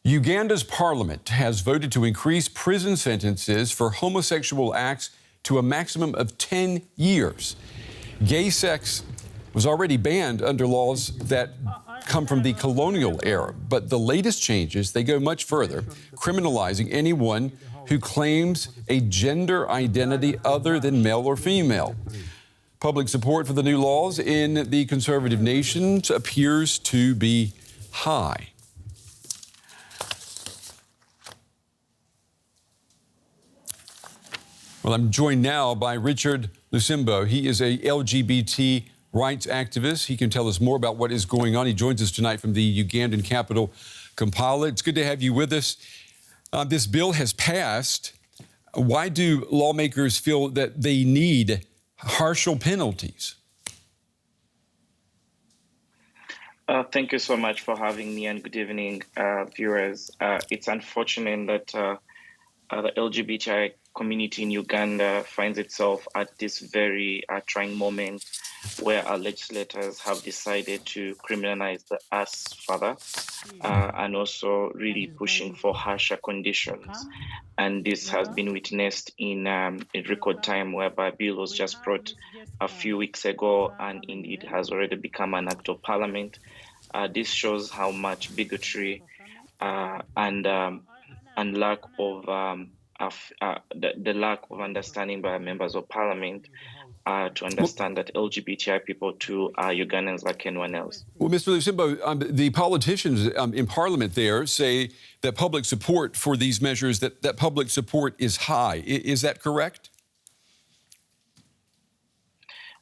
Uganda's parliament has voted to increase prison sentences for homosexual acts to a maximum of 10 years. Gay sex was already banned under laws that come from the colonial era, but the latest changes, they go much further, criminalizing anyone who claims a gender identity other than male or female. Public support for the new laws in the conservative nations appears to be high. Well, I'm joined now by Richard Lusimbo. He is a LGBT rights activist. He can tell us more about what is going on. He joins us tonight from the Ugandan capital, Kampala. It's good to have you with us. This bill has passed. Why do lawmakers feel that they need harsher penalties? Thank you so much for having me, and good evening, viewers. It's unfortunate that the LGBTI community in Uganda finds itself at this very trying moment where our legislators have decided to criminalize the us further and also really pushing for harsher conditions. And this has been witnessed in record time, whereby a bill was just brought a few weeks ago and indeed has already become an act of parliament. This shows how much bigotry and lack of the lack of understanding by members of parliament to understand that LGBTI people too are Ugandans like anyone else. Well, Mr. Lusimbo, the politicians in parliament there say that public support for these measures, that public support is high. Is that correct?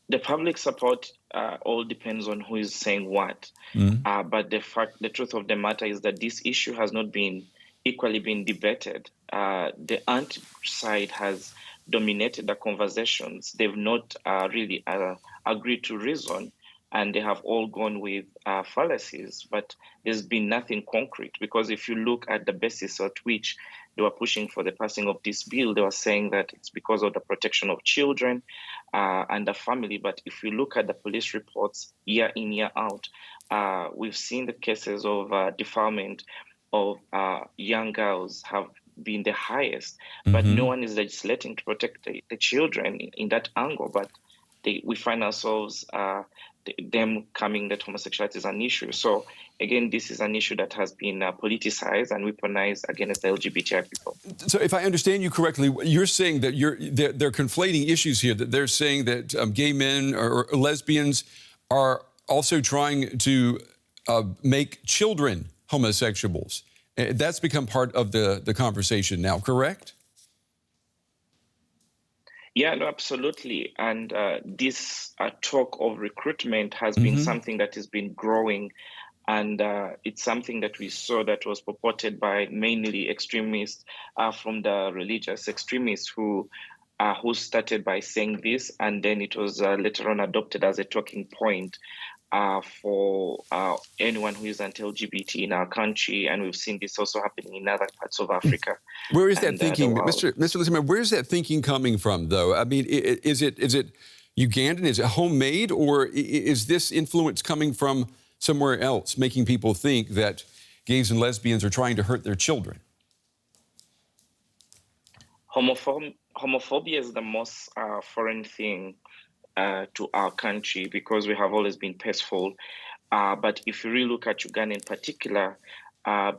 The public support all depends on who is saying what. But the truth of the matter is that this issue has not been equally been debated. The anti side has dominated the conversations. They've not really agreed to reason, and they have all gone with fallacies. But there's been nothing concrete, because if you look at the basis at which they were pushing for the passing of this bill, they were saying that it's because of the protection of children and the family. But if you look at the police reports year in, year out, we've seen the cases of defilement of young girls have been the highest, but no one is legislating to protect the children in that angle. But we find ourselves them coming that homosexuality is an issue. So again, this is an issue that has been politicized and weaponized against the LGBTI people. So if I understand you correctly, you're saying that they're conflating issues here, that they're saying that gay men or lesbians are also trying to make children homosexuals. That's become part of the conversation now, correct? Yeah, no, absolutely. And this talk of recruitment has been something that has been growing. And it's something that we saw that was purported by mainly extremists from the religious extremists who started by saying this. And then it was later on adopted as a talking point for anyone who is anti-LGBT in our country, and we've seen this also happening in other parts of Africa. Where is that thinking, Mr. Lusimbo? Where is that thinking coming from, though? I mean, is it Ugandan? Is it homemade, or is this influence coming from somewhere else, making people think that gays and lesbians are trying to hurt their children? Homophobia is the most foreign thing to our country, because we have always been peaceful. But if you really look at Uganda in particular,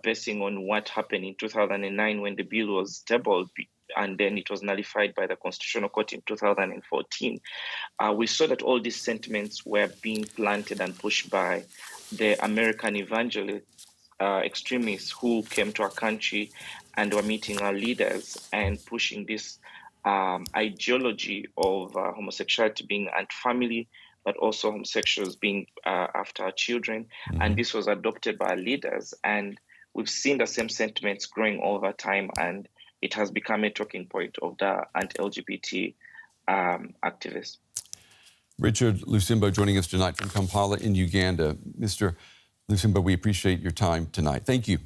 basing on what happened in 2009 when the bill was tabled and then it was nullified by the Constitutional Court in 2014, we saw that all these sentiments were being planted and pushed by the American evangelist extremists who came to our country and were meeting our leaders and pushing this ideology of homosexuality being anti-family, but also homosexuals being after our children. And this was adopted by our leaders. And we've seen the same sentiments growing over time, and it has become a talking point of the anti-LGBT activists. Richard Lusimbo joining us tonight from Kampala in Uganda. Mr. Lusimbo, we appreciate your time tonight. Thank you.